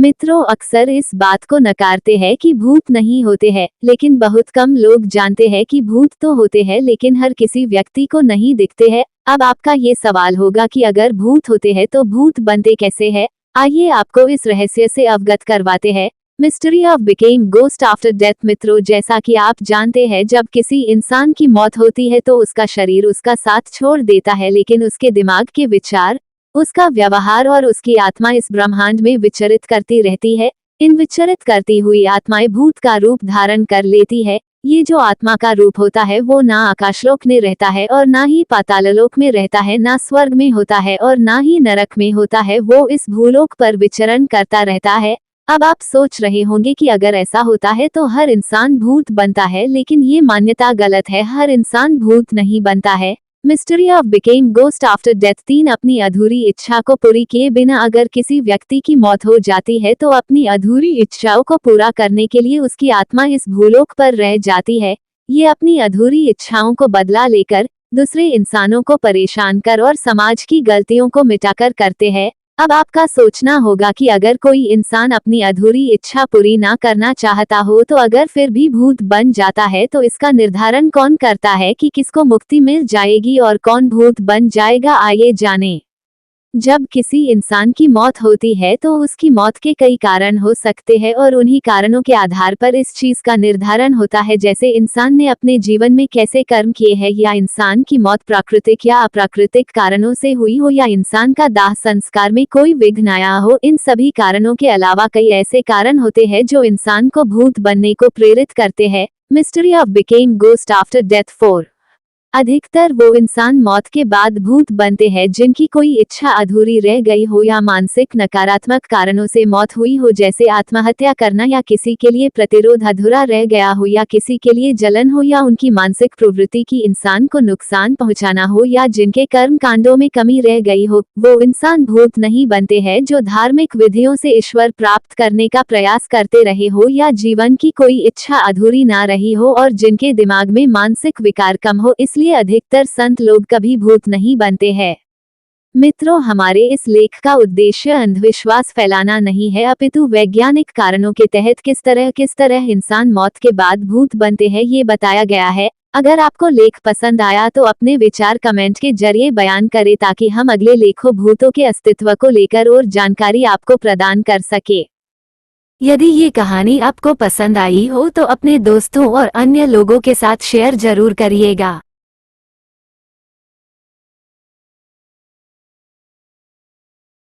मित्रों, अक्सर इस बात को नकारते हैं कि भूत नहीं होते हैं, लेकिन बहुत कम लोग जानते हैं कि भूत तो होते हैं लेकिन हर किसी व्यक्ति को नहीं दिखते हैं। अब आपका ये सवाल होगा कि अगर भूत होते हैं तो भूत बनते कैसे हैं? आइए आपको इस रहस्य से अवगत करवाते हैं। Mystery of became ghost after death. मित्रों, जैसा कि आप जानते हैं, जब किसी इंसान की मौत होती है तो उसका शरीर उसका साथ छोड़ देता है, लेकिन उसके दिमाग के विचार, उसका व्यवहार और उसकी आत्मा इस ब्रह्मांड में विचरित करती रहती है। इन विचरित करती हुई आत्माएं भूत का रूप धारण कर लेती है। ये जो आत्मा का रूप होता है वो ना आकाशलोक में रहता है और ना ही पाताललोक में रहता है, ना स्वर्ग में होता है और ना ही नरक में होता है। वो इस भूलोक पर विचरण करता रहता है। अब आप सोच रहे होंगे कि अगर ऐसा होता है तो हर इंसान भूत बनता है, लेकिन ये मान्यता गलत है। हर इंसान भूत नहीं बनता है। Mystery of became ghost after death. 3 अपनी अधूरी इच्छा को पूरी किए बिना अगर किसी व्यक्ति की मौत हो जाती है तो अपनी अधूरी इच्छाओं को पूरा करने के लिए उसकी आत्मा इस भूलोक पर रह जाती है। ये अपनी अधूरी इच्छाओं को बदला लेकर, दूसरे इंसानों को परेशान कर और समाज की गलतियों को मिटाकर करते हैं। अब आपका सोचना होगा कि अगर कोई इंसान अपनी अधूरी इच्छा पूरी ना करना चाहता हो तो अगर फिर भी भूत बन जाता है तो इसका निर्धारण कौन करता है कि किसको मुक्ति मिल जाएगी और कौन भूत बन जाएगा? आइए जानें। जब किसी इंसान की मौत होती है तो उसकी मौत के कई कारण हो सकते हैं और उन्हीं कारणों के आधार पर इस चीज का निर्धारण होता है, जैसे इंसान ने अपने जीवन में कैसे कर्म किए हैं, या इंसान की मौत प्राकृतिक या अप्राकृतिक कारणों से हुई हो, या इंसान का दाह संस्कार में कोई विघ्न आया हो। इन सभी कारणों के अलावा कई ऐसे कारण होते हैं जो इंसान को भूत बनने को प्रेरित करते हैं। Mystery of became ghost after death. 4 अधिकतर वो इंसान मौत के बाद भूत बनते हैं जिनकी कोई इच्छा अधूरी रह गई हो या मानसिक नकारात्मक कारणों से मौत हुई हो, जैसे आत्महत्या करना, या किसी के लिए प्रतिरोध अधूरा रह गया हो, या किसी के लिए जलन हो, या उनकी मानसिक प्रवृत्ति की इंसान को नुकसान पहुंचाना हो, या जिनके कर्म कांडों में कमी रह गई हो। वो इंसान भूत नहीं बनते हैं जो धार्मिक विधियों से ईश्वर प्राप्त करने का प्रयास करते रहे हो, या जीवन की कोई इच्छा अधूरी ना रही हो और जिनके दिमाग में मानसिक विकार कम हो। इसलिए अधिकतर संत लोग कभी भूत नहीं बनते हैं। मित्रों, हमारे इस लेख का उद्देश्य अंधविश्वास फैलाना नहीं है, अपितु वैज्ञानिक कारणों के तहत किस तरह इंसान मौत के बाद भूत बनते हैं ये बताया गया है। अगर आपको लेख पसंद आया तो अपने विचार कमेंट के जरिए बयान करें ताकि हम अगले लेखों भूतों के अस्तित्व को लेकर और जानकारी आपको प्रदान कर सके। यदि ये कहानी आपको पसंद आई हो तो अपने दोस्तों और अन्य लोगों के साथ शेयर जरूर करिएगा।